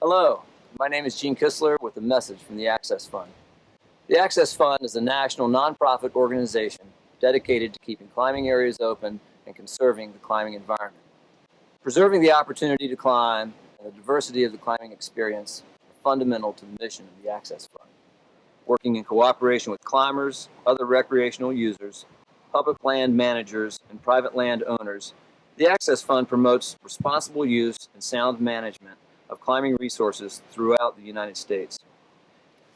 Hello, my name is Gene Kistler with a message from the Access Fund. The Access Fund is a national nonprofit organization dedicated to keeping climbing areas open and conserving the climbing environment. Preserving the opportunity to climb and the diversity of the climbing experience are fundamental to the mission of the Access Fund. Working in cooperation with climbers, other recreational users, public land managers, and private land owners, the Access Fund promotes responsible use and sound management of climbing resources throughout the United States.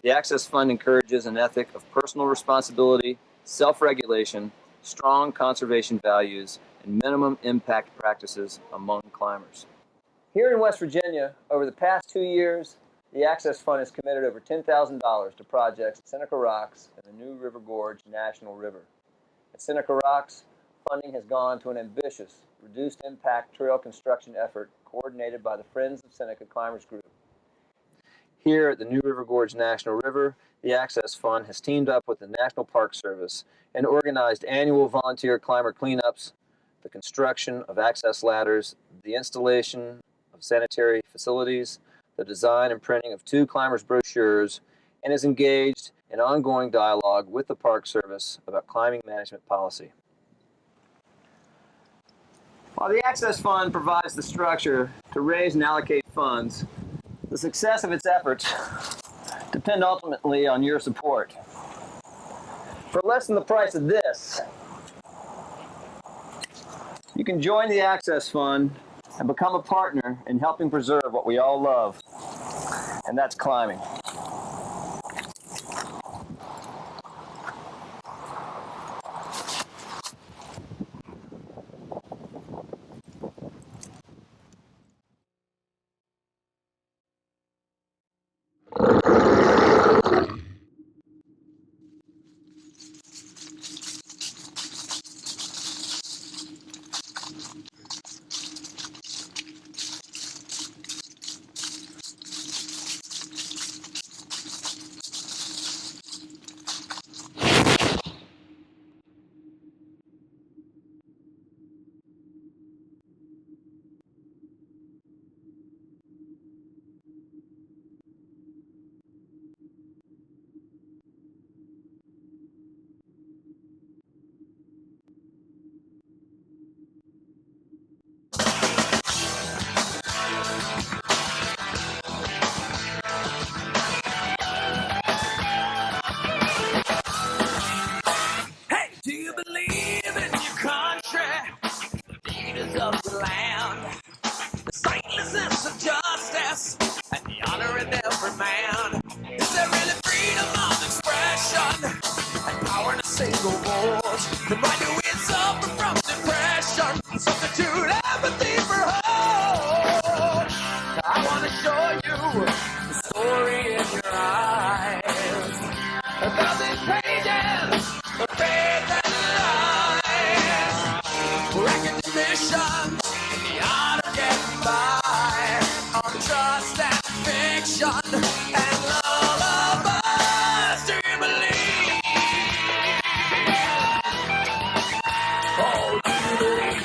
The Access Fund encourages an ethic of personal responsibility, self-regulation, strong conservation values, and minimum impact practices among climbers. Here in West Virginia, over the past 2 years, the Access Fund has committed over $10,000 to projects at Seneca Rocks and the New River Gorge National River. At Seneca Rocks, funding has gone to an ambitious, reduced impact trail construction effort coordinated by the Friends of Seneca Climbers Group. Here at the New River Gorge National River, the Access Fund has teamed up with the National Park Service and organized annual volunteer climber cleanups, the construction of access ladders, the installation of sanitary facilities, the design and printing of 2 climbers' brochures, and is engaged in ongoing dialogue with the Park Service about climbing management policy. While the Access Fund provides the structure to raise and allocate funds, the success of its efforts depend ultimately on your support. For less than the price of this, you can join the Access Fund and become a partner in helping preserve what we all love, and that's climbing. Do you believe in your country, the leaders of the land, the sightlessness of justice, and the honor in every man? Is there really freedom of expression and power in a single voice? Then why do we suffer from depression? Substitute empathy for hope. I want to show you the story in your eyes. 1,000 pages of faith and lies, recognition, the art of getting by on trust and fiction and lullabies. Do you believe? Oh, do you believe?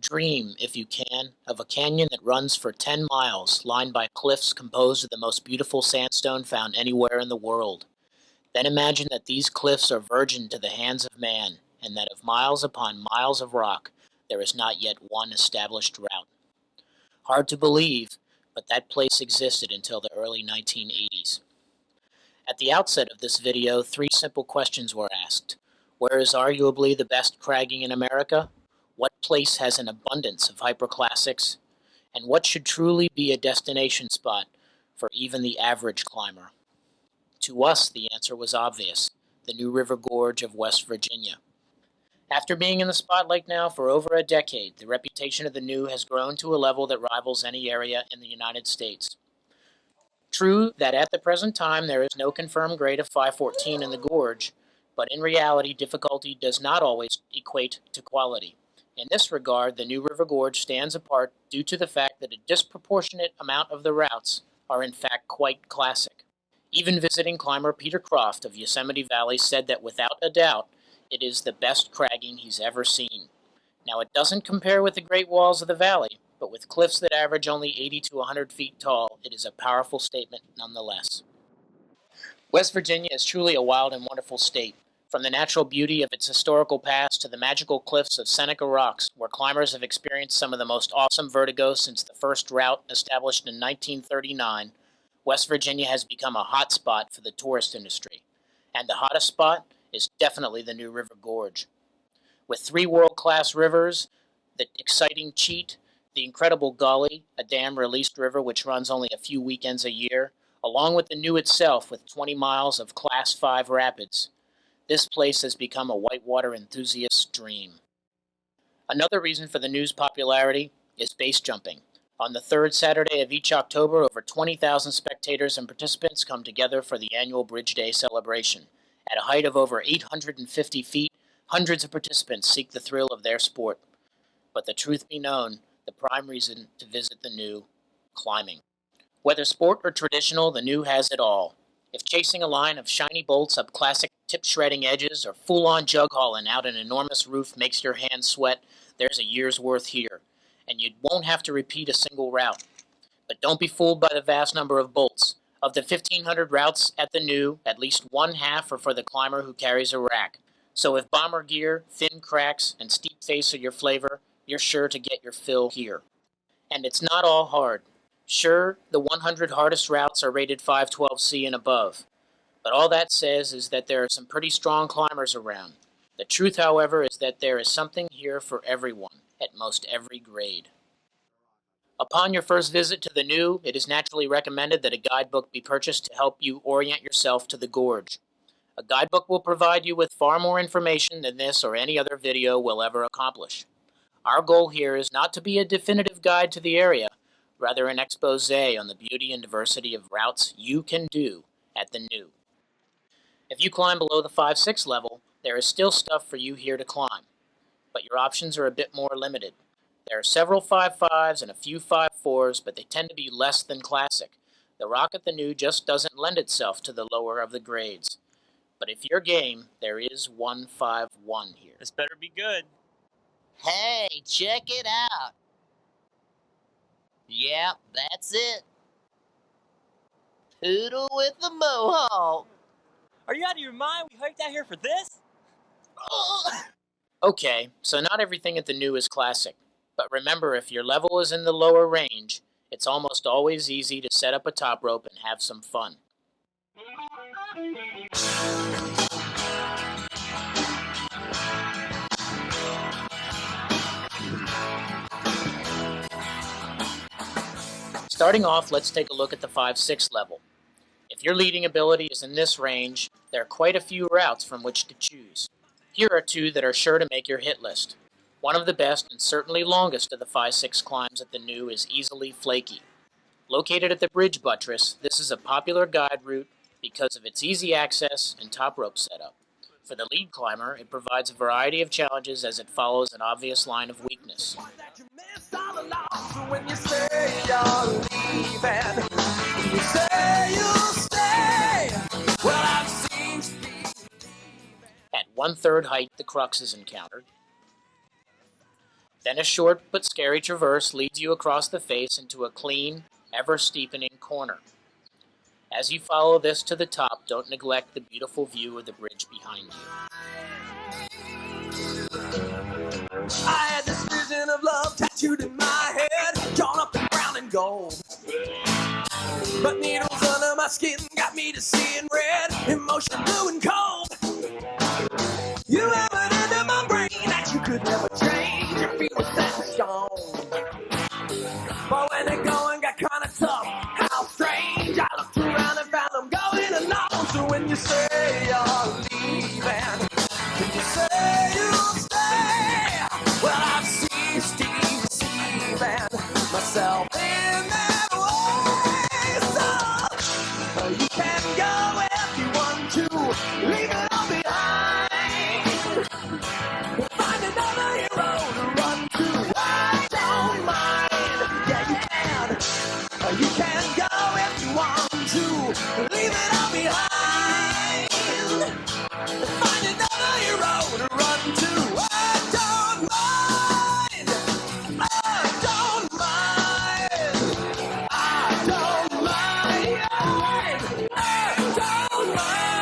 Dream, if you can, of a canyon that runs for 10 miles, lined by cliffs composed of the most beautiful sandstone found anywhere in the world. Then imagine that these cliffs are virgin to the hands of man, and that of miles upon miles of rock, there is not yet one established route. Hard to believe, but that place existed until the early 1980s. At the outset of this video, 3 simple questions were asked. Where is arguably the best cragging in America? What place has an abundance of hyperclassics? And what should truly be a destination spot for even the average climber? To us, the answer was obvious: the New River Gorge of West Virginia. After being in the spotlight now for over a decade, the reputation of the New has grown to a level that rivals any area in the United States. True that at the present time there is no confirmed grade of 514 in the gorge, but in reality difficulty does not always equate to quality. In this regard, the New River Gorge stands apart due to the fact that a disproportionate amount of the routes are in fact quite classic. Even visiting climber Peter Croft of Yosemite Valley said that without a doubt, it is the best cragging he's ever seen. Now, it doesn't compare with the Great Walls of the Valley, but with cliffs that average only 80 to 100 feet tall, it is a powerful statement nonetheless. West Virginia is truly a wild and wonderful state. From the natural beauty of its historical past to the magical cliffs of Seneca Rocks, where climbers have experienced some of the most awesome vertigo since the first route established in 1939, West Virginia has become a hot spot for the tourist industry. And the hottest spot is definitely the New River Gorge. With 3 world-class rivers, the exciting Cheat, the incredible Gully, a dam-released river which runs only a few weekends a year, along with the New itself with 20 miles of Class 5 rapids, this place has become a whitewater enthusiast's dream. Another reason for the New's popularity is base jumping. On the 3rd Saturday of each October, over 20,000 spectators and participants come together for the annual Bridge Day celebration. At a height of over 850 feet, hundreds of participants seek the thrill of their sport. But the truth be known, the prime reason to visit the New: climbing. Whether sport or traditional, the New has it all. If chasing a line of shiny bolts up classic tip-shredding edges or full-on jug hauling out an enormous roof makes your hands sweat, there's a year's worth here, and you won't have to repeat a single route. But don't be fooled by the vast number of bolts. Of the 1,500 routes at the New, at least one half are for the climber who carries a rack. So if bomber gear, thin cracks, and steep face are your flavor, you're sure to get your fill here. And it's not all hard. Sure, the 100 hardest routes are rated 512C and above. But all that says is that there are some pretty strong climbers around. The truth, however, is that there is something here for everyone, at most every grade. Upon your first visit to the New, it is naturally recommended that a guidebook be purchased to help you orient yourself to the gorge. A guidebook will provide you with far more information than this or any other video will ever accomplish. Our goal here is not to be a definitive guide to the area, rather an expose on the beauty and diversity of routes you can do at the New. If you climb below the 5-6 level, there is still stuff for you here to climb, but your options are a bit more limited. There are several 5.5s and a few 5.4s, but they tend to be less than classic. The rock at the New just doesn't lend itself to the lower of the grades. But if you're game, there is one 5.1 here. This better be good. Hey, check it out. Yep, that's it. Poodle with the mohawk. Are you out of your mind? We hiked out here for this? Okay, so not everything at the New is classic. But remember, if your level is in the lower range, it's almost always easy to set up a top rope and have some fun. Starting off, let's take a look at the 5-6 level. If your leading ability is in this range, there are quite a few routes from which to choose. Here are 2 that are sure to make your hit list. One of the best and certainly longest of the 5-6 climbs at the New is Easily Flaky. Located at the Bridge Buttress, this is a popular guide route because of its easy access and top rope setup. For the lead climber, it provides a variety of challenges as it follows an obvious line of weakness. At 1/3 height, the crux is encountered. Then a short but scary traverse leads you across the face into a clean, ever-steepening corner. As you follow this to the top, don't neglect the beautiful view of the bridge behind you. I had this vision of love tattooed in my head, drawn up in brown and gold. But needles under my skin got me to seeing red, emotion blue and cold. You could never change if you were set in stone. But when the going got kinda tough, how strange. I looked around and found them going alone. So when you say you're leaving, can you say you'll stay? Well, I've seen Steve deceiving myself in that way. So you can go if you want to, leave it all behind. Find another hero to run to. I don't mind. Yeah, you can. You can go if you want to, leave it all behind. Find another hero to run to. I don't mind. I don't mind. I don't mind. I don't mind.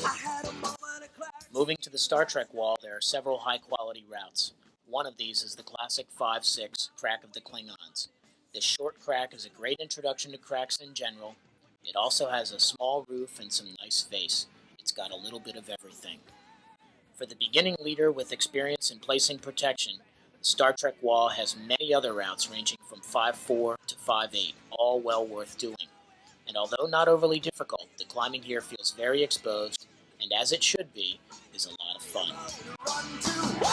I had a moment of clarity. Moving to the Star Trek wall, there are several high-quality routes. One of these is the classic 5-6 Crack of the Klingons. This short crack is a great introduction to cracks in general. It also has a small roof and some nice face. It's got a little bit of everything. For the beginning leader with experience in placing protection, the Star Trek wall has many other routes ranging from 5-4 to 5-8, all well worth doing. And although not overly difficult, the climbing here feels very exposed, and as it should be, is a lot of fun.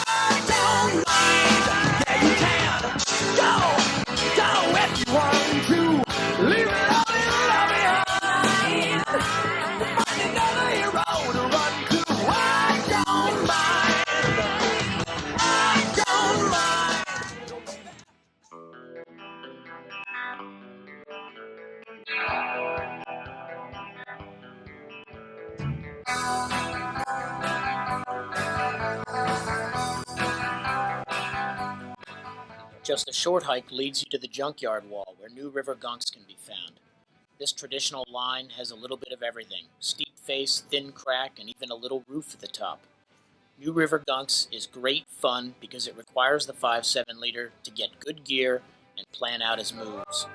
I don't mind. Yeah, you can. Go if you want to. Leave it all behind. Find another hero to run to. I don't mind. I don't mind. Just a short hike leads you to the junkyard wall, where New River gunks can be found. This traditional line has a little bit of everything: steep face, thin crack, and even a little roof at the top. New River gunks is great fun because it requires the 5-7 leader to get good gear and plan out his moves.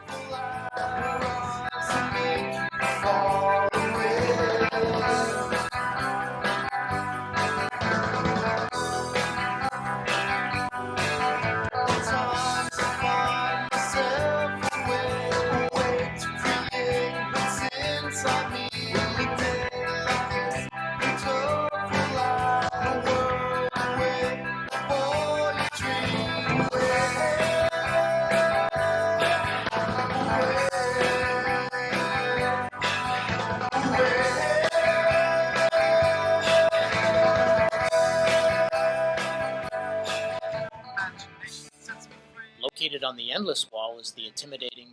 Located on the Endless Wall is the intimidating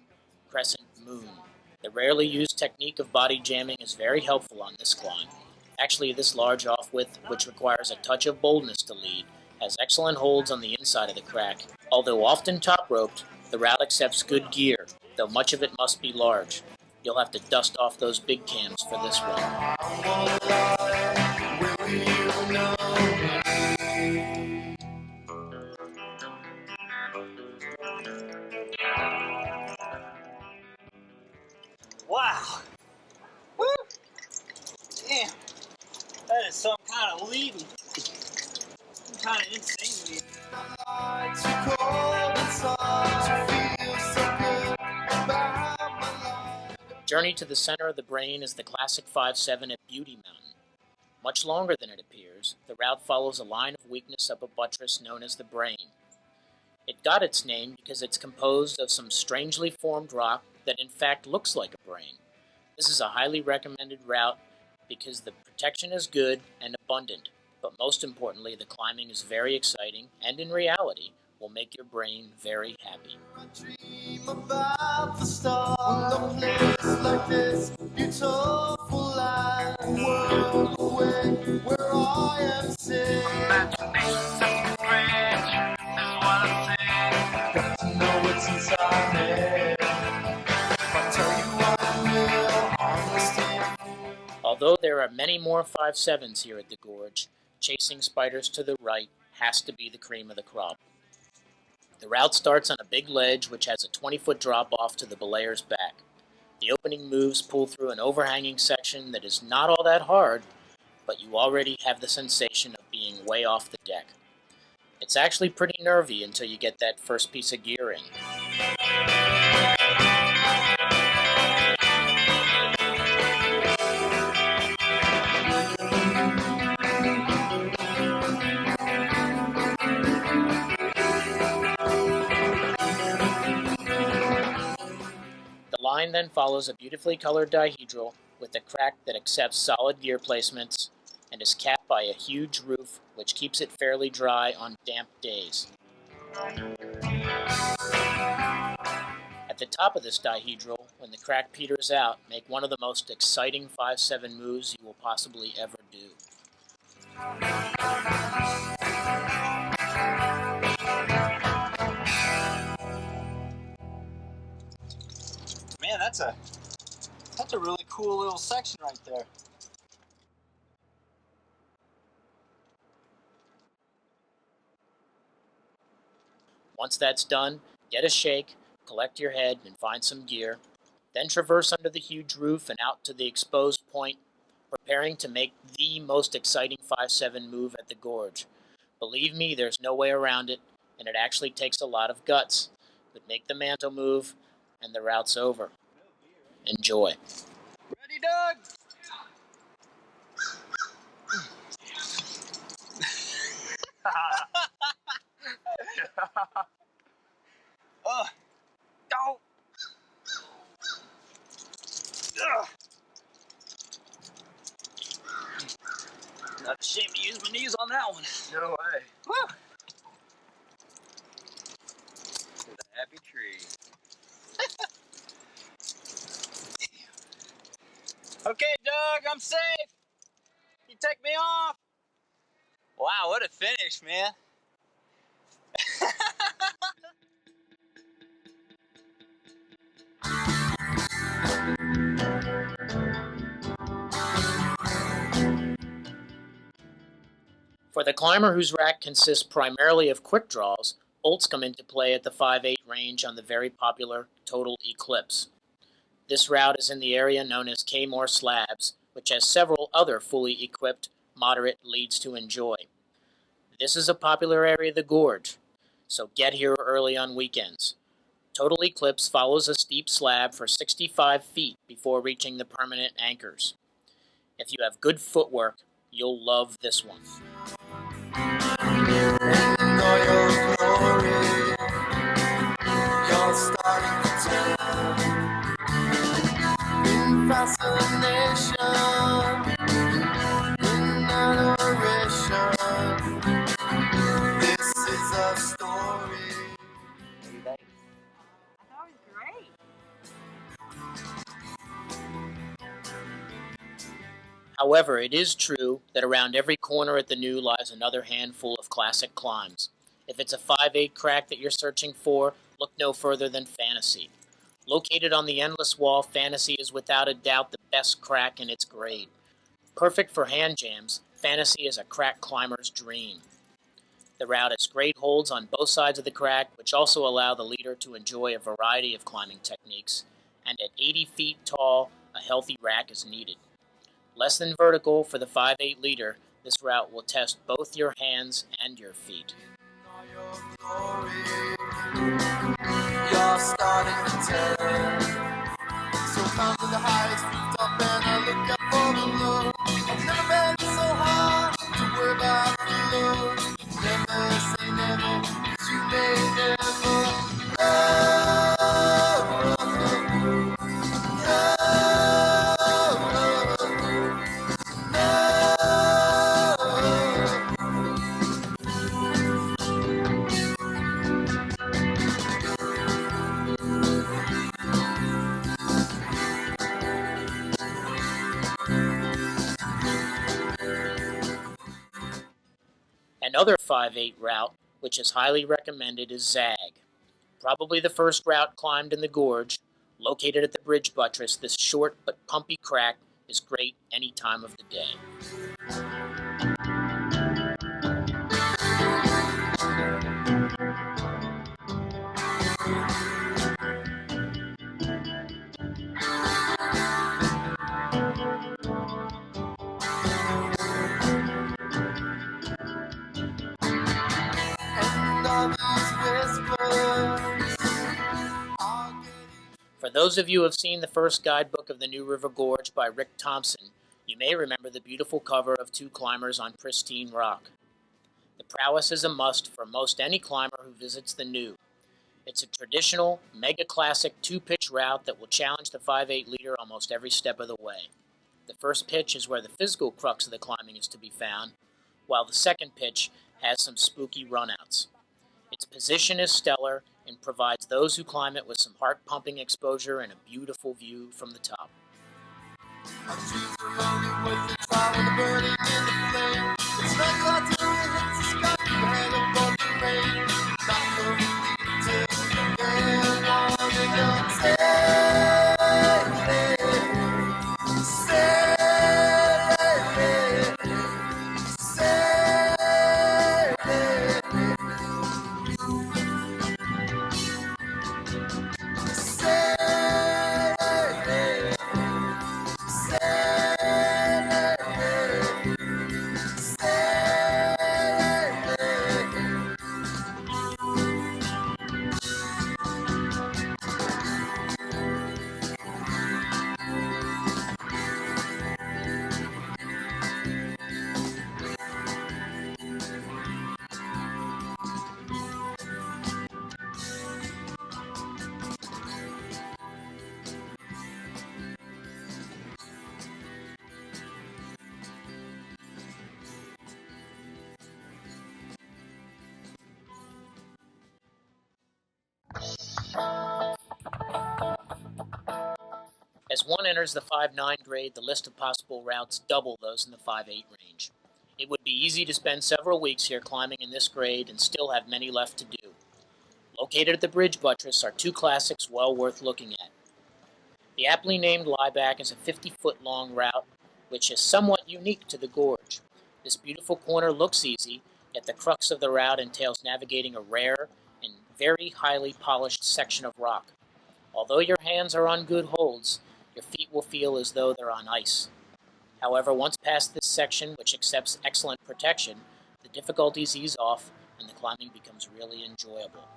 Crescent Moon. The rarely used technique of body jamming is very helpful on this climb. Actually, this large off-width, which requires a touch of boldness to lead, has excellent holds on the inside of the crack. Although often top-roped, the route accepts good gear, though much of it must be large. You'll have to dust off those big cams for this one. Wow. Woo! Damn. That is some kind of leading. Some kind of insane leading. Journey to the center of the brain is the classic 5-7 at Beauty Mountain. Much longer than it appears, the route follows a line of weakness up a buttress known as the brain. It got its name because it's composed of some strangely formed rock that in fact looks like a brain. This is a highly recommended route because the protection is good and abundant, but most importantly, the climbing is very exciting and in reality will make your brain very happy. I dream about the stars, a place like this, beautiful land, world away, where I am safe. Imagination sets me free, is what I say. Got to know what's inside me. If I tell you I will, honesty. Although there are many more 5-7s here at the Gorge, chasing spiders to the right has to be the cream of the crop. The route starts on a big ledge which has a 20-foot drop off to the belayer's back. The opening moves pull through an overhanging section that is not all that hard, but you already have the sensation of being way off the deck. It's actually pretty nervy until you get that first piece of gear in. The line then follows a beautifully colored dihedral with a crack that accepts solid gear placements and is capped by a huge roof which keeps it fairly dry on damp days. At the top of this dihedral, when the crack peters out, make one of the most exciting 5-7 moves you will possibly ever do. Man, that's a really cool little section right there. Once that's done, get a shake, collect your head, and find some gear. Then traverse under the huge roof and out to the exposed point, preparing to make the most exciting 5-7 move at the Gorge. Believe me, there's no way around it, and it actually takes a lot of guts. But make the mantle move, and the route's over. Enjoy. Ready, Doug? Go. Not ashamed to use my knees on that one. No way. Woo. The happy tree. Okay, Doug, I'm safe. You take me off. Wow, what a finish, man. For the climber whose rack consists primarily of quick draws, ults come into play at the 5-8 range on the very popular Total Eclipse. This route is in the area known as K-More Slabs, which has several other fully equipped, moderate leads to enjoy. This is a popular area of the Gorge, so get here early on weekends. Total Eclipse follows a steep slab for 65 feet before reaching the permanent anchors. If you have good footwork, you'll love this one. However, it is true that around every corner at the New lies another handful of classic climbs. If it's a 5-8 crack that you're searching for, look no further than Fantasy. Located on the Endless Wall, Fantasy is without a doubt the best crack in its grade. Perfect for hand jams, Fantasy is a crack climber's dream. The route has great holds on both sides of the crack, which also allow the leader to enjoy a variety of climbing techniques, and at 80 feet tall, a healthy rack is needed. Less than vertical for the 5-8 leader, this route will test both your hands and your feet. You're starting to turn. So come to the highest rooftop and I look up for the low. I've never been so hard to worry about the low. Never say never, 'cause you may never know. Another 5-8 route, which is highly recommended, is Zag. Probably the first route climbed in the Gorge. Located at the bridge buttress, this short but pumpy crack is great any time of the day. those of you who have seen the first guidebook of the New River Gorge by Rick Thompson, you may remember the beautiful cover of two climbers on pristine rock. The prowess is a must for most any climber who visits the New. It's a traditional, mega-classic two-pitch route that will challenge the 5'8" leader almost every step of the way. The first pitch is where the physical crux of the climbing is to be found, while the second pitch has some spooky runouts. Its position is stellar and provides those who climb it with some heart-pumping exposure and a beautiful view from the top. As one enters the 5'9" grade, the list of possible routes double those in the 5'8" range. It would be easy to spend several weeks here climbing in this grade and still have many left to do. Located at the bridge buttress are two classics well worth looking at. The aptly named Lieback is a 50-foot-long route, which is somewhat unique to the gorge. This beautiful corner looks easy, yet the crux of the route entails navigating a rare and very highly polished section of rock. Although your hands are on good holds, your feet will feel as though they're on ice. However, once past this section, which accepts excellent protection, the difficulties ease off and the climbing becomes really enjoyable.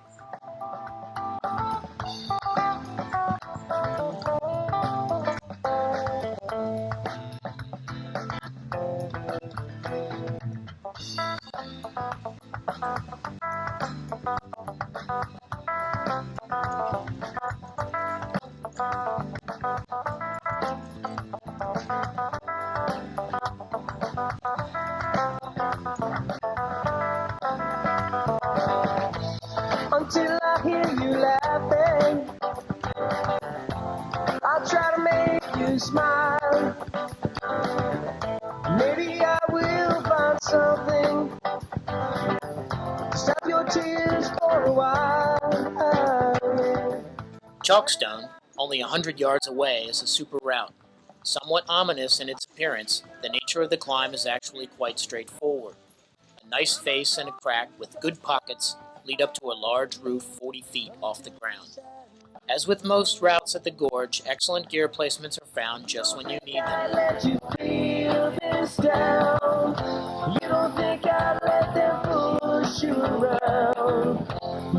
Until I hear you laughing, I'll try to make you smile. Maybe I will find something to stop your tears for a while. Chalkstone, only 100 yards away, is a super route. Somewhat ominous in its appearance, the nature of the climb is actually quite straightforward. A nice face and a crack with good pockets lead up to a large roof 40 feet off the ground. As with most routes at the gorge, excellent gear placements are found just when you need them. Let you feel this down. You don't think I'd let them push you around.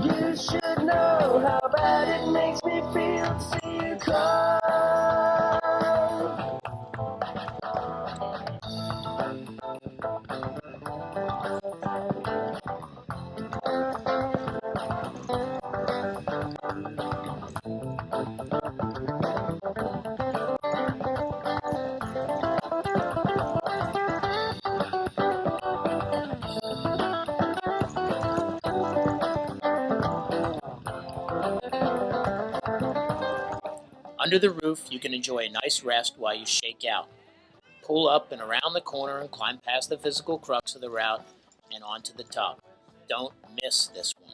You should know how bad it makes me feel to see you cry. Under the roof, you can enjoy a nice rest while you shake out. Pull up and around the corner and climb past the physical crux of the route and onto the top. Don't miss this one.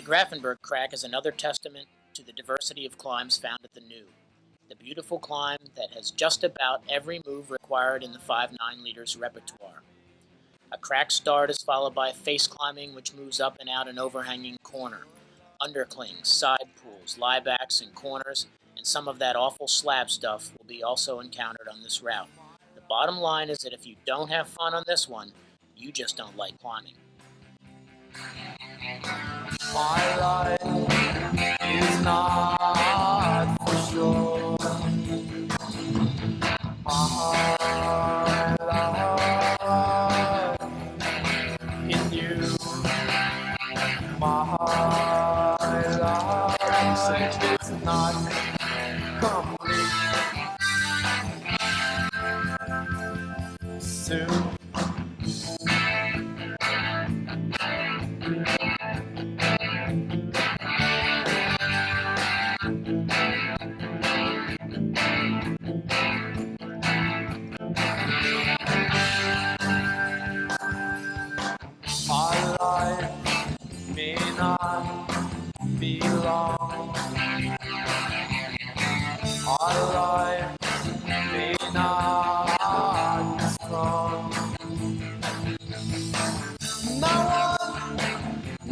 Grafenberg Crack is another testament to the diversity of climbs found at the New. The beautiful climb that has just about every move required in the 5-9 leaders repertoire. A crack start is followed by face climbing, which moves up and out an overhanging corner, underclings, side pulls, liebacks, and corners, and some of that awful slab stuff will be also encountered on this route. The bottom line is that if you don't have fun on this one, you just don't like climbing. My life is not for sure. My life in you. My life is not complete. Soon. Our life may not be long. Our life may not be strong. No one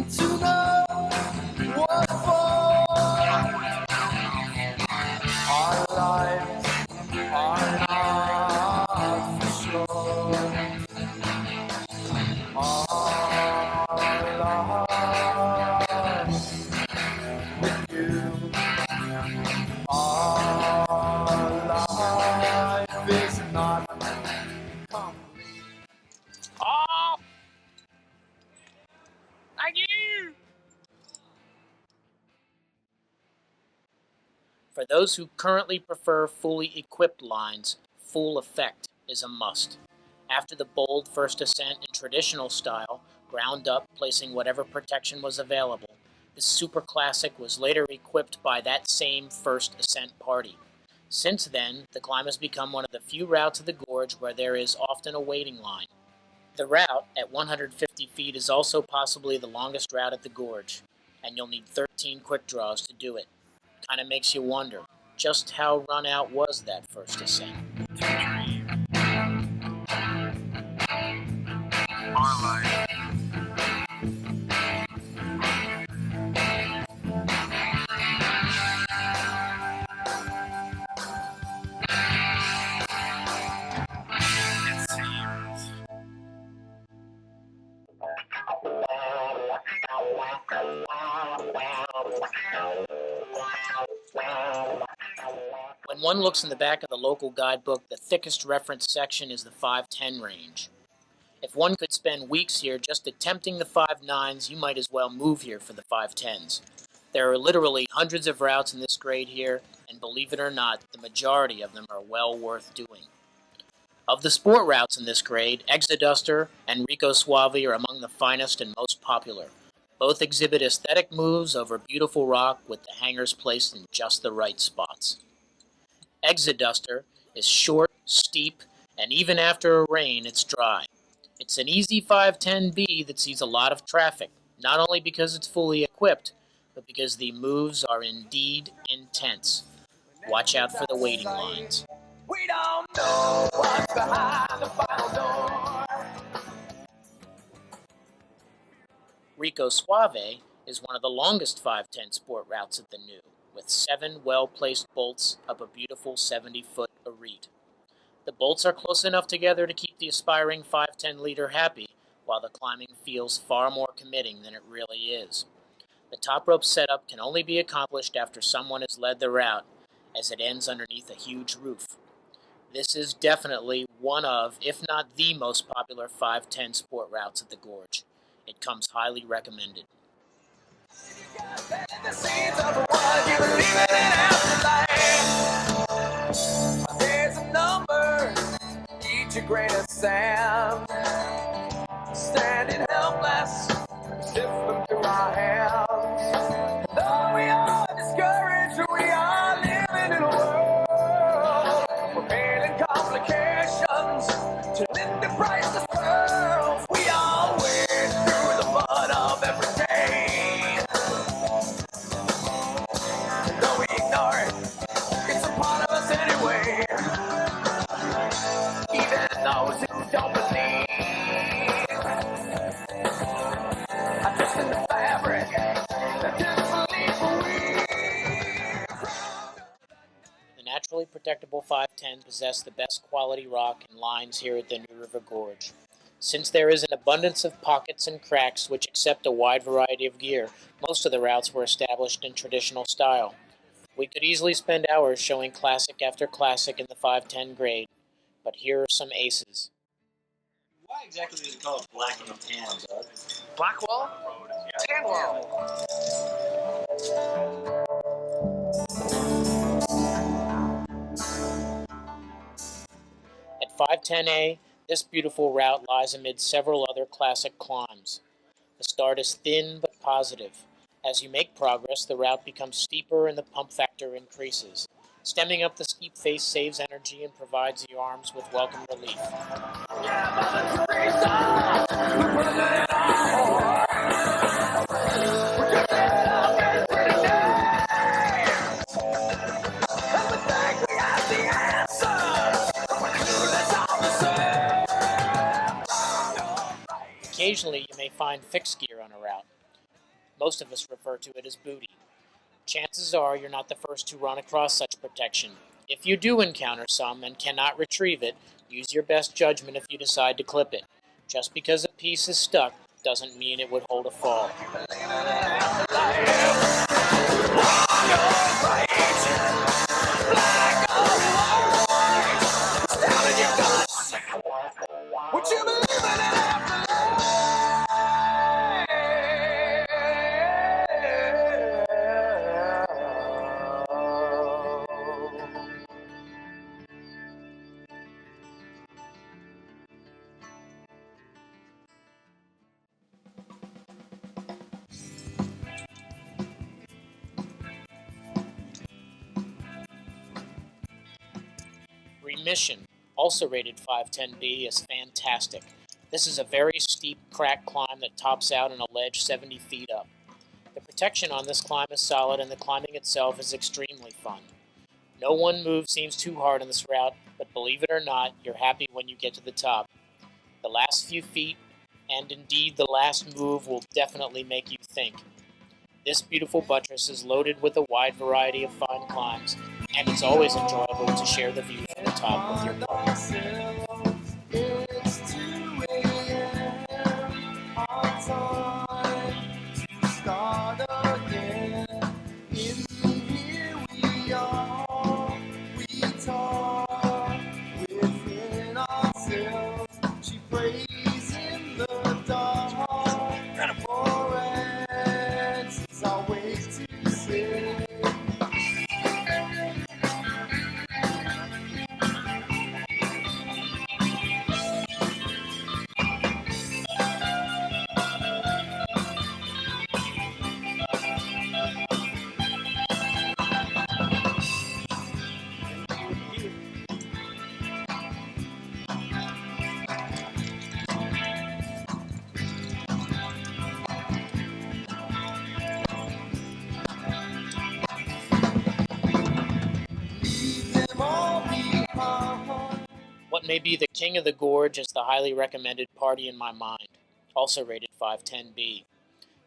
to know what for. Our lives are not for sure. Oh! Thank you! For those who currently prefer fully equipped lines, full effect is a must. After the bold first ascent in traditional style, ground up, placing whatever protection was available, this super classic was later equipped by that same first ascent party. Since then, the climb has become one of the few routes of the gorge where there is often a waiting line. The route, at 150 feet, is also possibly the longest route at the gorge, and you'll need 13 quick draws to do it. Kinda makes you wonder, just how run out was that first ascent? Our life. It seems. When one looks in the back of the local guidebook, the thickest reference section is the 510 range. If one could spend weeks here just attempting the 5.9s, you might as well move here for the 5.10s. There are literally hundreds of routes in this grade here, and believe it or not, the majority of them are well worth doing. Of the sport routes in this grade, Exoduster and Rico Suave are among the finest and most popular. Both exhibit aesthetic moves over beautiful rock with the hangers placed in just the right spots. Exoduster is short, steep, and even after a rain, it's dry. It's an easy 510B that sees a lot of traffic, not only because it's fully equipped, but because the moves are indeed intense. Watch out for the waiting lines. We don't know what's behind the final door. Rico Suave is one of the longest 510 sport routes at the New, with 7 well-placed bolts up a beautiful 70-foot arete. The bolts are close enough together to keep the aspiring 510 leader happy, while the climbing feels far more committing than it really is. The top rope setup can only be accomplished after someone has led the route, as it ends underneath a huge roof. This is definitely one of, if not the most popular 510 sport routes at the Gorge. It comes highly recommended. The seeds of the one you believe in an afterlife. There's a number, each a grain of sand. Standing helpless, slip them through our hands. Though we are discouraged, we are living in a world. We're failing complications, turning to priceless pearls. We all wade through the mud of every day. unprotectable 510 possess the best quality rock and lines here at the New River Gorge. Since there is an abundance of pockets and cracks which accept a wide variety of gear, most of the routes were established in traditional style. We could easily spend hours showing classic after classic in the 510 grade, but here are some aces. Why exactly is it called black and tan, Doug? Black wall? Tan wall. At 510A, this beautiful route lies amid several other classic climbs. The start is thin but positive. As you make progress, the route becomes steeper and the pump factor increases. Stemming up the steep face saves energy and provides the arms with welcome relief. Occasionally, you may find fixed gear on a route. Most of us refer to it as booty. Chances are you're not the first to run across such protection. If you do encounter some and cannot retrieve it, use your best judgment if you decide to clip it. Just because a piece is stuck doesn't mean it would hold a fall. What you believe in Remission, also rated 510B, is fantastic. This is a very steep crack climb that tops out on a ledge 70 feet up. The protection on this climb is solid and the climbing itself is extremely fun. No one move seems too hard on this route, but believe it or not, you're happy when you get to the top. The last few feet, and indeed the last move, will definitely make you think. This beautiful buttress is loaded with a wide variety of fine climbs, and it's always enjoyable to share the view from the top with your partner. It's 2 a.m. on time to start again. In here we are, we talk within ourselves. She prays in the dark for answers I'll wait to say. What may be the king of the gorge is the highly recommended Party in My Mind, also rated 510B.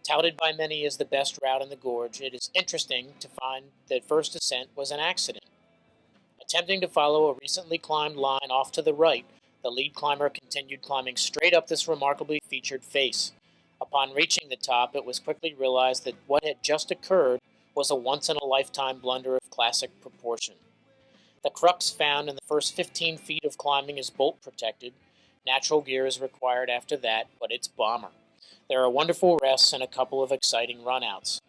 Touted by many as the best route in the gorge, it is interesting to find that first ascent was an accident. Attempting to follow a recently climbed line off to the right, the lead climber continued climbing straight up this remarkably featured face. Upon reaching the top, it was quickly realized that what had just occurred was a once-in-a-lifetime blunder of classic proportion. The crux found in the first 15 feet of climbing is bolt protected. Natural gear is required after that, but it's bomber. There are wonderful rests and a couple of exciting runouts.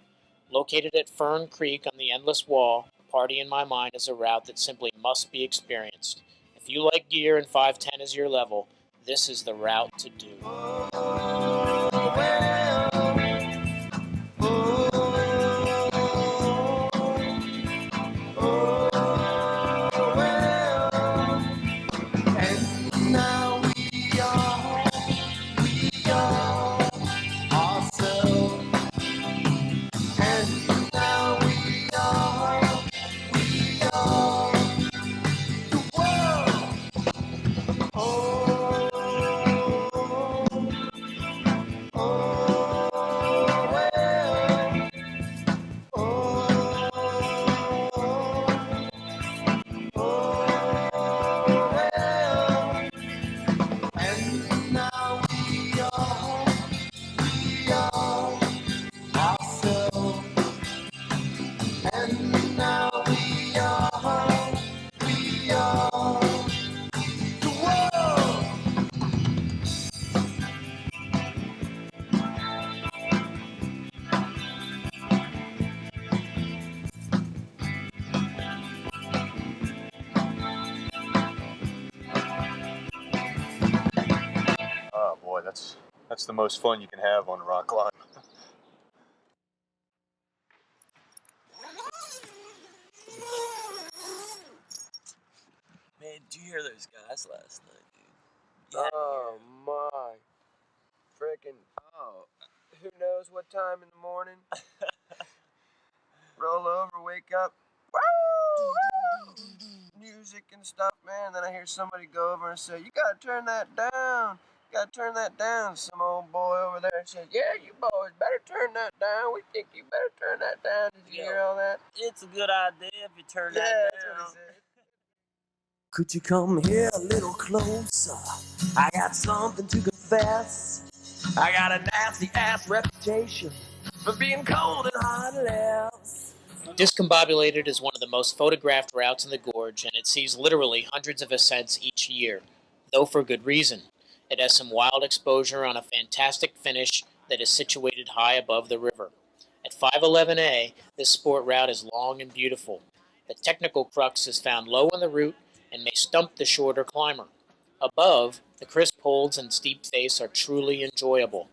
Located at Fern Creek on the Endless Wall, Party in My Mind is a route that simply must be experienced. If you like gear and 510 is your level, this is the route to do. that's the most fun you can have on a rock climb. Man, did you hear those guys last night, dude? Oh my. Frickin', who knows what time in the morning? Roll over, wake up. Woo! Music and stuff, man. Then I hear somebody go over and say, "You gotta turn that down. You gotta turn that down." Some old boy over there said, "Yeah, you boys better turn that down. We think you better turn that down." Did you hear all that? It's a good idea if you turn that That's down. what he said. Could you come here a little closer? I got something to confess. I got a nasty ass reputation for being cold and heartless. Discombobulated is one of the most photographed routes in the gorge, and it sees literally hundreds of ascents each year, though for good reason. It has some wild exposure on a fantastic finish that is situated high above the river. At 511A, this sport route is long and beautiful. The technical crux is found low on the route and may stump the shorter climber. Above, the crisp holds and steep face are truly enjoyable.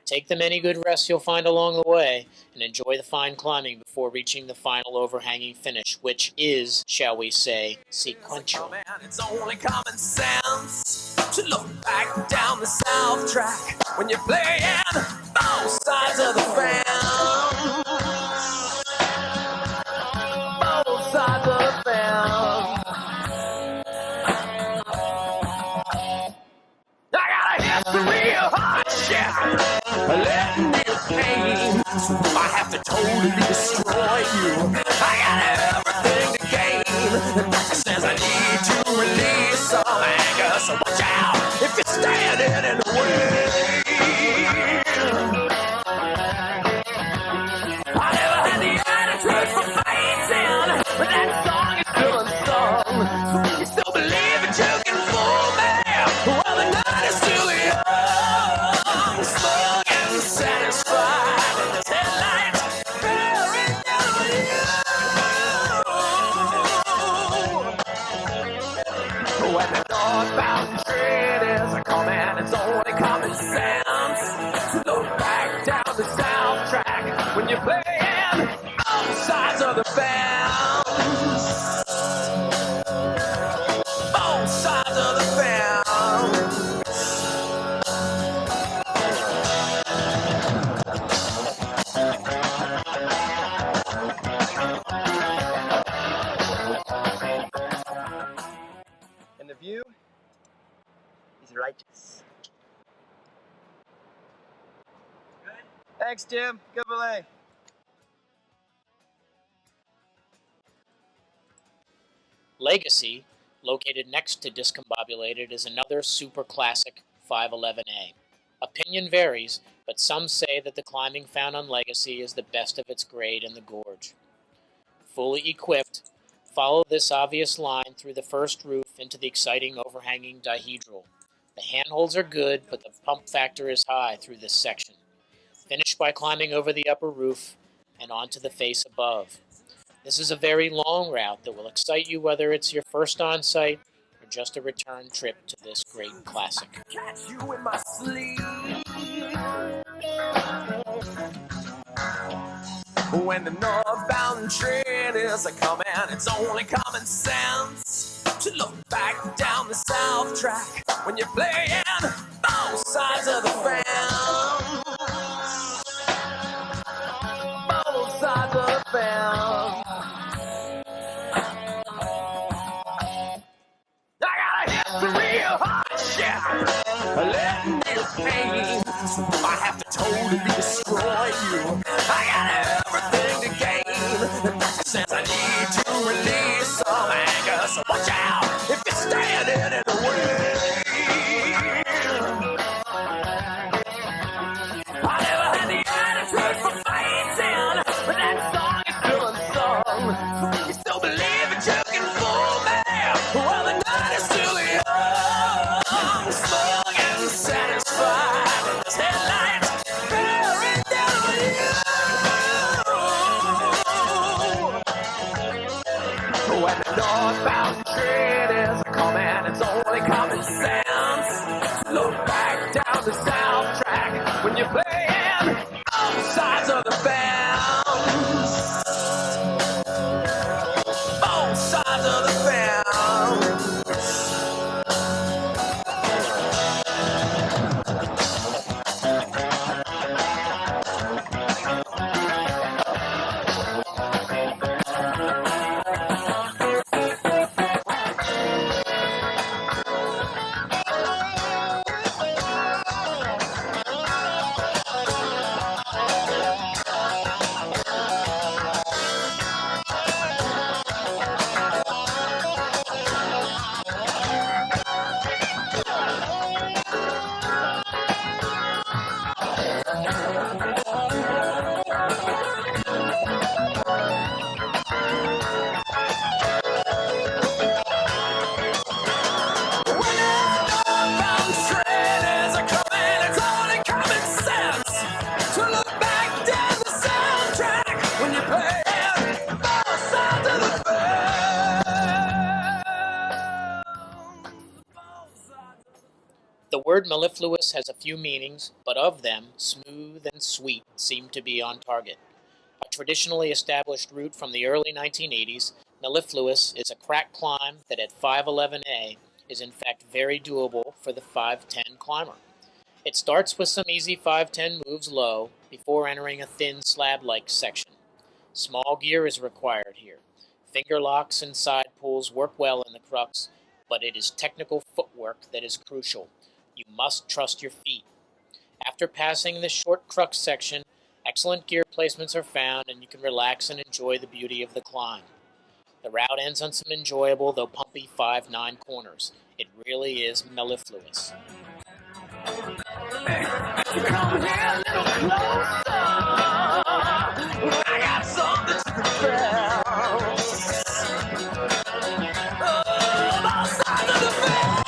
Take the many good rests you'll find along the way, and enjoy the fine climbing before reaching the final overhanging finish, which is, shall we say, sequential. It's only common sense to look back down the south track when you're playing both sides of the fence. Both sides of the fence. I got a history of hardship. Letting me pain, so I have to totally destroy you. I got everything to gain. The doctor says I need to release some anger, so watch out if you're standing in the way. I never had the attitude for fighting, but that song is still unsung. So if you still believe that you can fool me, well the night is still young. Satisfied in the headlights, peering down on you. When the northbound train is coming, it's only common sense to look back down the south track when you're playing both sides of the fence. Both sides of the fence. And the view is righteous. Good. Thanks, Jim. Good belay. Legacy, located next to Discombobulated, is another super classic 511A. Opinion varies, but some say that the climbing found on Legacy is the best of its grade in the gorge. Fully equipped, follow this obvious line through the first roof into the exciting overhanging dihedral. The handholds are good, but the pump factor is high through this section. Finish by climbing over the upper roof and onto the face above. This is a very long route that will excite you whether it's your first on-site or just a return trip to this great classic. Catch you in my sleep. When the northbound train is coming, it's only common sense to look back down the south track when you're playing both sides of the fence. Both sides of the fence. I got a history of hardship, letting me pain, so I have to totally destroy you. I got everything to gain. The doctor says I need to release some anger, so watch out if you're standing in the way. I never had the attitude for fighting, but that song is still unsung. So if you still believe that you can fool me, well the night is still young. Smug and satisfied in this headlights, bearing down on you. When the northbound train is coming, it's only common sense. Look back down the south. word mellifluous has a few meanings, but of them, smooth and sweet seem to be on target. A traditionally established route from the early 1980s, mellifluous is a crack climb that at 511A is in fact very doable for the 510 climber. It starts with some easy 510 moves low before entering a thin slab-like section. Small gear is required here. Finger locks and side pulls work well in the crux, but it is technical footwork that is crucial. You must trust your feet. After passing this short crux section, excellent gear placements are found and you can relax and enjoy the beauty of the climb. The route ends on some enjoyable, though pumpy 5-9 corners. It really is mellifluous. Come here a little closer. I got something to confess. Both sides of the fence.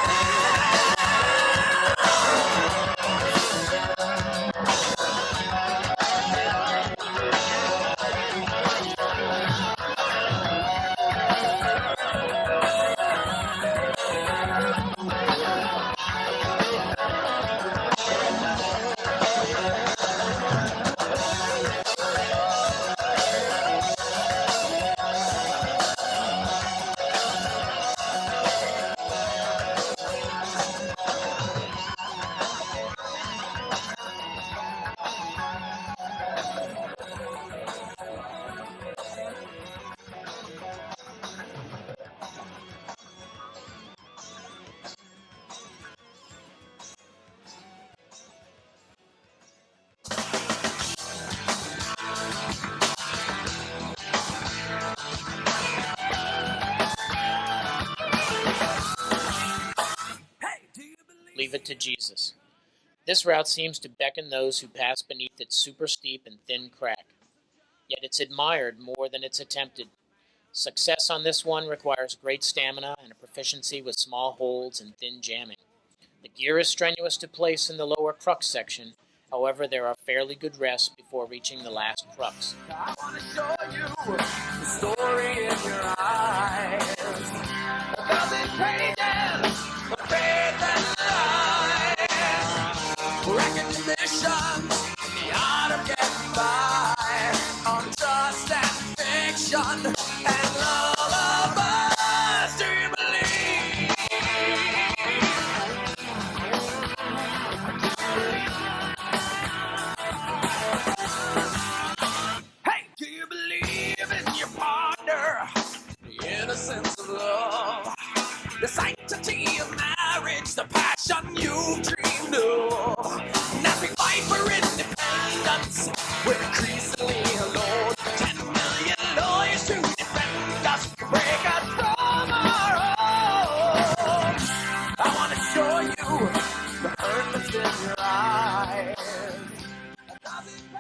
Leave it to Jesus. This route seems to beckon those who pass beneath its super steep and thin crack. Yet it's admired more than it's attempted. Success on this one requires great stamina and a proficiency with small holds and thin jamming. The gear is strenuous to place in the lower crux section, however there are fairly good rests before reaching the last crux. I want to show you the story in your eyes. A dozen pages of faith and lies. Recognition, the art of getting by on trust and fiction and lullabies. Do you believe? Hey, do you believe in your partner? The innocence of love, the sanctity of marriage, the passion you've dreamed of. Now we fight for independence. We're increasingly alone. 10 million lawyers to defend us, break us from our homes. I want to show you the hurt that's in your eyes.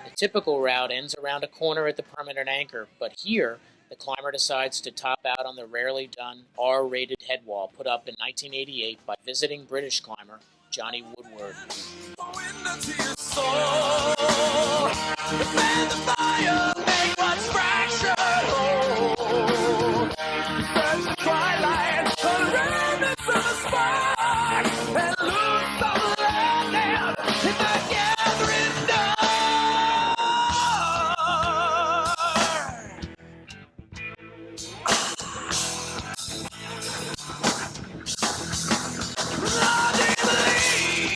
The typical route ends around a corner at the permanent anchor, but here, the climber decides to top out on the rarely done R-rated headwall put up in 1988 by visiting British climber Johnny Woodward. Window to your soul. Defend the fire, make what's fractured whole. Search the twilight, the remnants of a spark, and lose the land in the gathering dark. Lord, do you believe?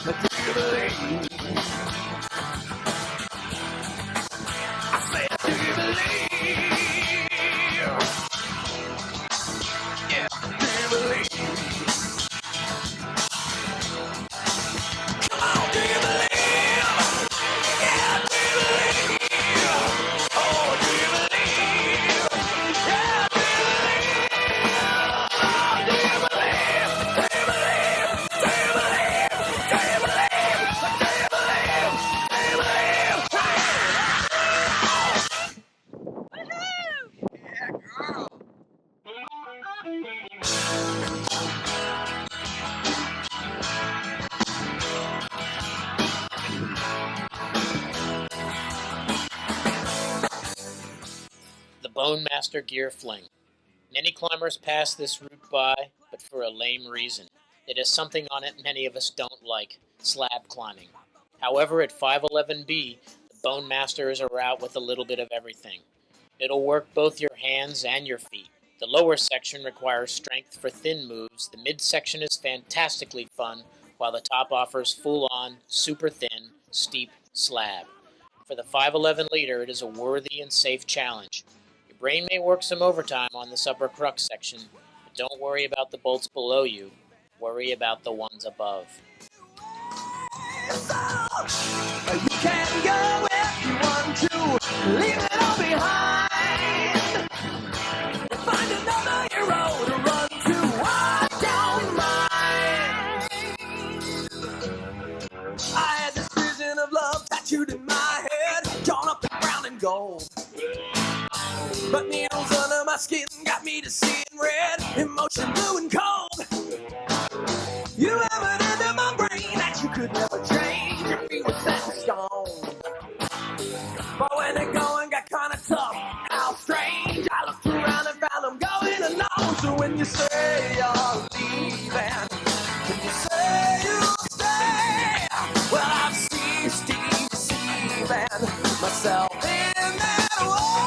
But do you believe? I said, do you believe? Yeah, do you believe? Come on, do you believe? Yeah, do you believe? Oh, do you believe? Yeah, do you believe? Oh, do you believe? Do you believe? Do you believe? Do you believe? Do you believe? Do you believe? Woohoo! Yeah, girl. The Bone Master Gear Fling. Many climbers pass this route by, but for a lame reason. It has something on it many of us don't like, slab climbing. However, at 511B, the Bone Master is a route with a little bit of everything. It'll work both your hands and your feet. The lower section requires strength for thin moves, the midsection is fantastically fun, while the top offers full-on, super thin, steep slab. For the 511 leader, it is a worthy and safe challenge. Your brain may work some overtime on this upper crux section, but don't worry about the bolts below you. Worry about the ones above. You can go if you want to, leave it all behind. Find another hero to run to, I don't mind. I had this vision of love tattooed in my head, drawn up in brown and gold. But needles under my skin got me to seeing red, emotion blue and cold. You have it into my brain that you could never change. Your feet were set in stone. But when the going got kinda tough, how strange, I looked around and found them going alone. So when you say you're leaving, when you say you'll stay, well, I've ceased deceiving myself in that way.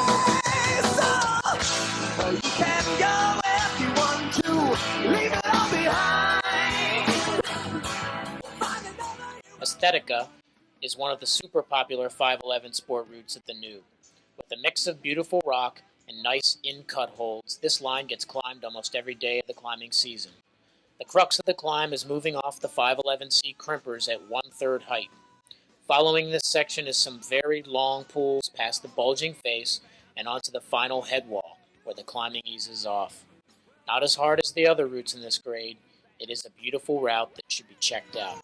So you can go if you want to, leave it all behind. Aesthetica is one of the super popular 511 sport routes at the New. With a mix of beautiful rock and nice in-cut holds, this line gets climbed almost every day of the climbing season. The crux of the climb is moving off the 511C crimpers at 1/3 height. Following this section is some very long pulls past the bulging face and onto the final head wall, where the climbing eases off. Not as hard as the other routes in this grade, it is a beautiful route that should be checked out.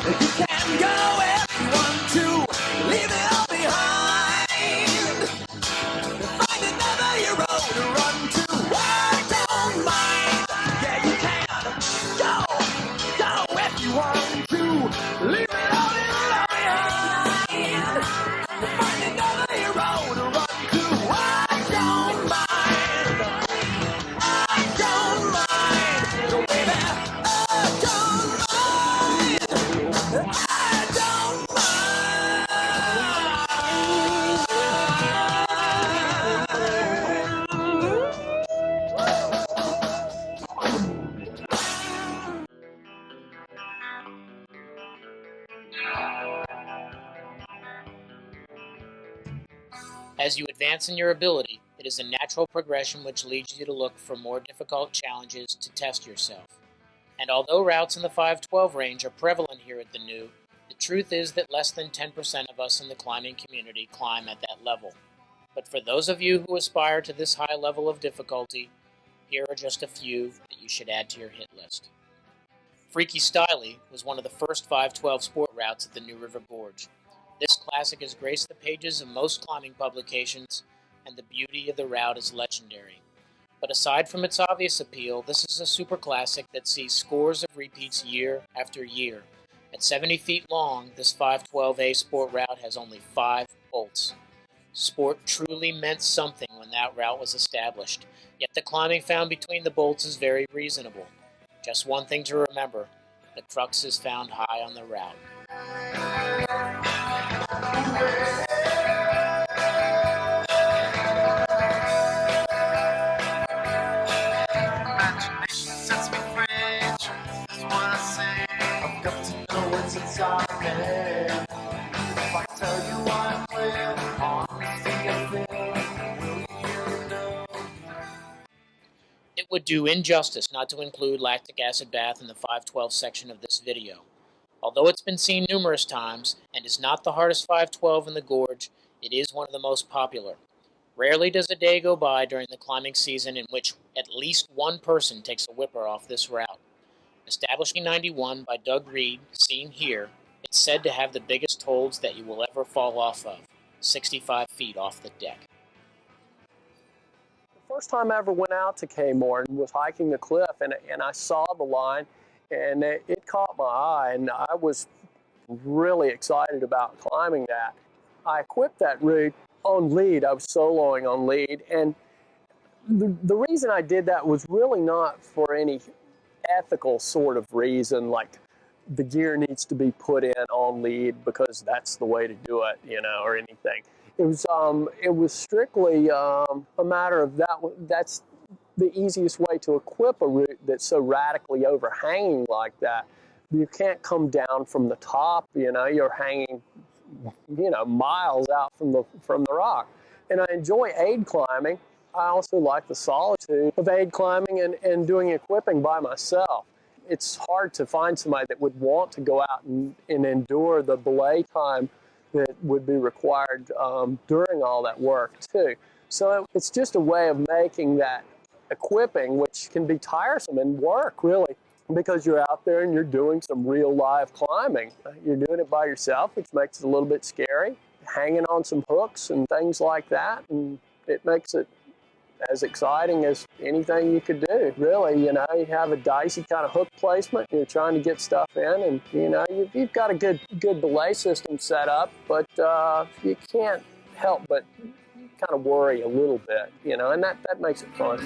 You can go if you want to, leave it all behind. Find another hero to run to, I don't mind. Yeah, you can go if you want to, leave it all behind. Find another hero to run to, I don't mind. I don't mind. So baby, I don't mind. I don't As you advance in your ability, it is a natural progression which leads you to look for more difficult challenges to test yourself. And although routes in the 512 range are prevalent here at the New, the truth is that less than 10% of us in the climbing community climb at that level. But for those of you who aspire to this high level of difficulty, here are just a few that you should add to your hit list. Freaky Styley was one of the first 512 sport routes at the New River Gorge. This classic has graced the pages of most climbing publications, and the beauty of the route is legendary. But aside from its obvious appeal, this is a super classic that sees scores of repeats year after year. At 70 feet long, this 512A sport route has only 5 bolts. Sport truly meant something when that route was established, yet the climbing found between the bolts is very reasonable. Just one thing to remember, the crux is found high on the route. Imagination sets me free, truth is what I say. I've got to know what's inside me. If I tell you I'm clear, honesty I feel, will you know? It would do injustice not to include lactic acid bath in the 512 section of this video. Although it's been seen numerous times, and is not the hardest 512 in the gorge, it is one of the most popular. Rarely does a day go by during the climbing season in which at least one person takes a whipper off this route. Established in 1991 by Doug Reed, seen here, it's said to have the biggest holds that you will ever fall off of, 65 feet off the deck. The first time I ever went out to Kmart and was hiking the cliff, and I saw the line, and it caught my eye, and I was really excited about climbing that. I equipped that route on lead. I was soloing on lead, and the reason I did that was really not for any ethical sort of reason, like the gear needs to be put in on lead because that's the way to do it, you know, or anything. It was strictly a matter of that's the easiest way to equip a route that's so radically overhanging like that. You can't come down from the top, you know, you're hanging, you know, miles out from the rock. And I enjoy aid climbing. I also like the solitude of aid climbing and doing equipping by myself. It's hard to find somebody that would want to go out and endure the belay time that would be required during all that work too. So it's just a way of making that equipping, which can be tiresome and work really, because you're out there and you're doing some real live climbing. You're doing it by yourself, which makes it a little bit scary, hanging on some hooks and things like that, and it makes it as exciting as anything you could do, really. You know, you have a dicey kind of hook placement, you're trying to get stuff in, and you know, you've got a good belay system set up, but you can't help but kind of worry a little bit, you know, and that makes it fun.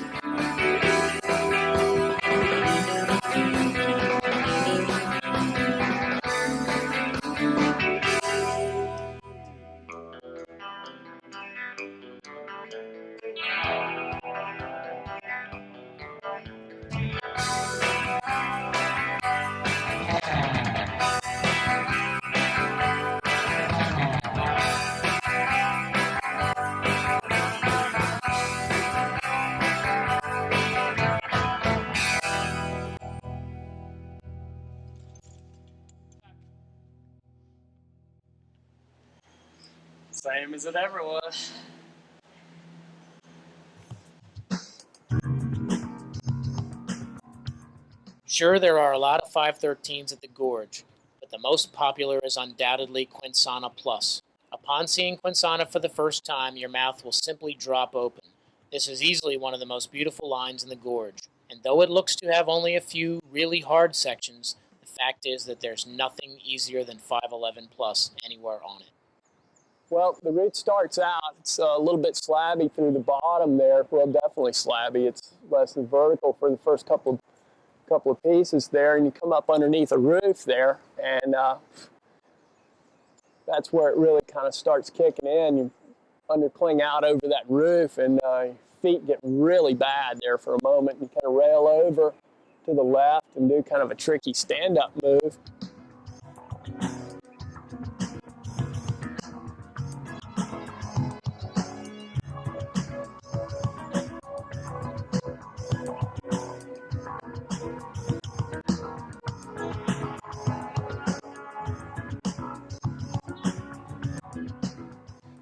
Same as it ever was. Sure, there are a lot of 513s at the Gorge, but the most popular is undoubtedly Quinsana Plus. Upon seeing Quinsana for the first time, your mouth will simply drop open. This is easily one of the most beautiful lines in the Gorge, and though it looks to have only a few really hard sections, the fact is that there's nothing easier than 511 Plus anywhere on it. Well, the route starts out, it's a little bit slabby through the bottom there. Well, definitely slabby. It's less than vertical for the first couple of pieces there, and you come up underneath a roof there, and that's where it really kind of starts kicking in. You undercling out over that roof, and your feet get really bad there for a moment. You kind of rail over to the left and do kind of a tricky stand-up move.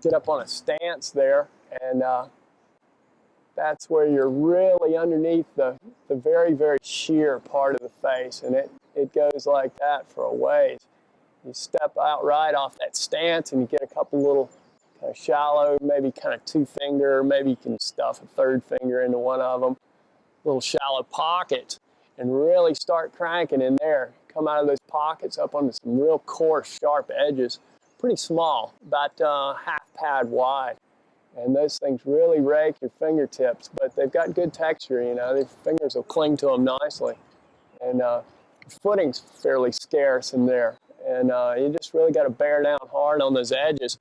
Get up on a stance there, and that's where you're really underneath the very, very sheer part of the face, and it goes like that for a ways. You step out right off that stance, and you get a couple little kind of shallow, maybe kind of 2-finger, maybe you can stuff a 3rd finger into one of them, little shallow pockets, and really start cranking in there. Come out of those pockets up onto some real coarse, sharp edges. Pretty small, about half pad wide. And those things really rake your fingertips, but they've got good texture, you know. The fingers will cling to them nicely. And footing's fairly scarce in there. And you just really got to bear down hard on those edges.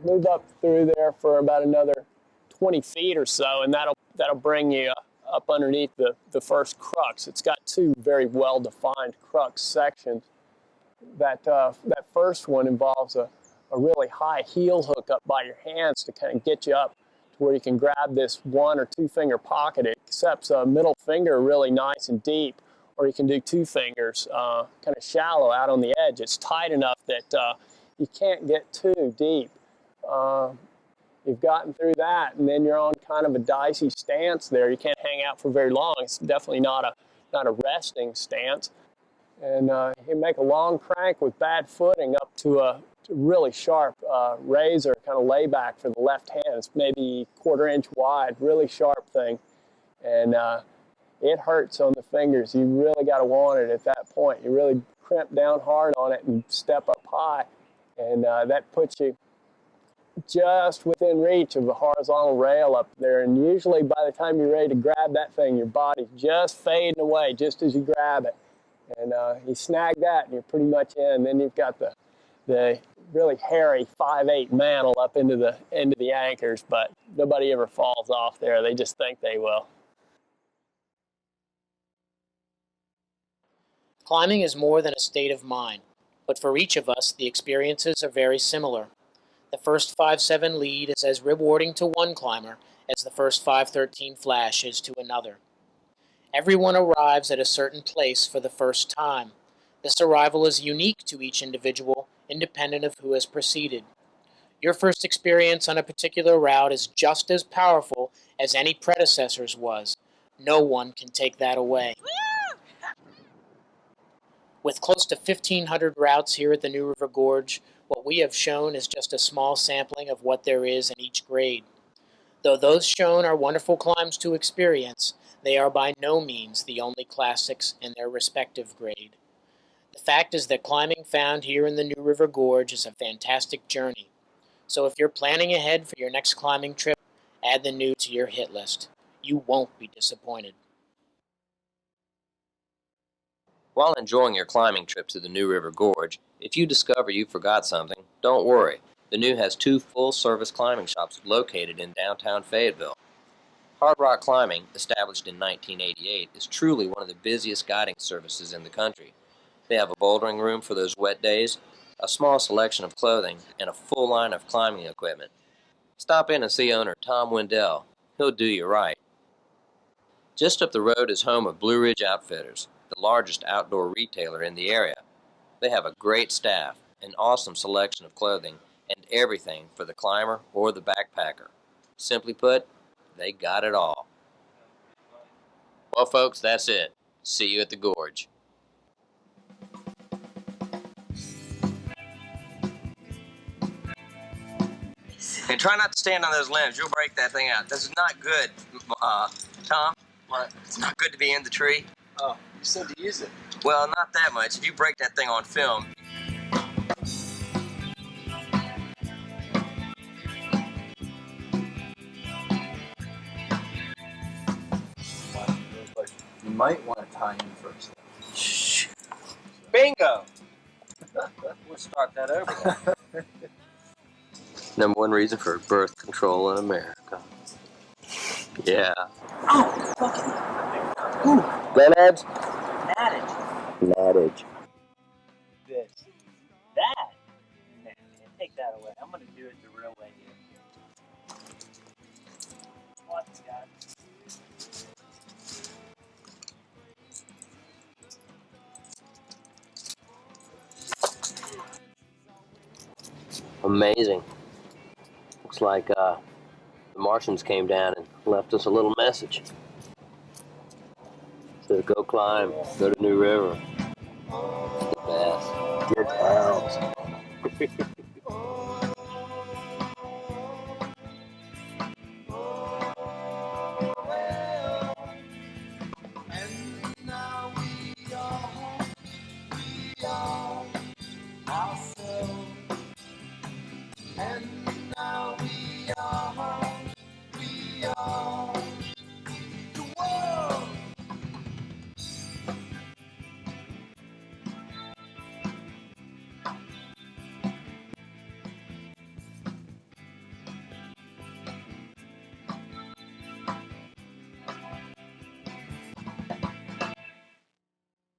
Move up through there for about another 20 feet or so, and that'll bring you up underneath the first crux. It's got 2 very well-defined crux sections. That first one involves a really high heel hook up by your hands to kind of get you up to where you can grab this 1 or 2 finger pocket. It accepts a middle finger really nice and deep, or you can do 2 fingers, kind of shallow out on the edge. It's tight enough that you can't get too deep. You've gotten through that, and then you're on kind of a dicey stance there. You can't hang out for very long. It's definitely not a resting stance. And you can make a long crank with bad footing up to a really sharp razor kind of layback for the left hand. It's maybe 1/4 inch wide, really sharp thing. And it hurts on the fingers. You really got to want it at that point. You really crimp down hard on it and step up high. And that puts you just within reach of the horizontal rail up there. And usually by the time you're ready to grab that thing, your body's just fading away just as you grab it. And you snag that and you're pretty much in. Then you've got the really hairy 5/8 mantle up into the anchors, but nobody ever falls off there. They just think they will. Climbing is more than a state of mind, but for each of us, the experiences are very similar. The first 5/7 lead is as rewarding to one climber as the first 5/13 flash is to another. Everyone arrives at a certain place for the first time. This arrival is unique to each individual, independent of who has preceded. Your first experience on a particular route is just as powerful as any predecessor's was. No one can take that away. With close to 1,500 routes here at the New River Gorge, what we have shown is just a small sampling of what there is in each grade. Though those shown are wonderful climbs to experience, they are by no means the only classics in their respective grade. The fact is that climbing found here in the New River Gorge is a fantastic journey. So if you're planning ahead for your next climbing trip, add the new to your hit list. You won't be disappointed. While enjoying your climbing trip to the New River Gorge, if you discover you forgot something, don't worry. The New has 2 full-service climbing shops located in downtown Fayetteville. Hard Rock Climbing, established in 1988, is truly one of the busiest guiding services in the country. They have a bouldering room for those wet days, a small selection of clothing, and a full line of climbing equipment. Stop in and see owner Tom Wendell. He'll do you right. Just up the road is home of Blue Ridge Outfitters, the largest outdoor retailer in the area. They have a great staff, an awesome selection of clothing, and everything for the climber or the backpacker. Simply put, they got it all. Well, folks, that's it. See you at the Gorge. And try not to stand on those limbs. You'll break that thing out. This is not good, Tom. What? It's not good to be in the tree. Oh, you said to use it. Well, not that much. If you break that thing on film. You might want to tie in first. Shh. Bingo! We'll start that over then. Number 1 reason for birth control in America. Yeah. Oh, fucking. Ooh. Glenadge? Adage. Glenadge. This. That. Nah, take that away. I'm going to do it the real way here. Watch, guys. Amazing. Looks like the Martians came down and left us a little message. Said go climb, go to New River. It's the best. Good times.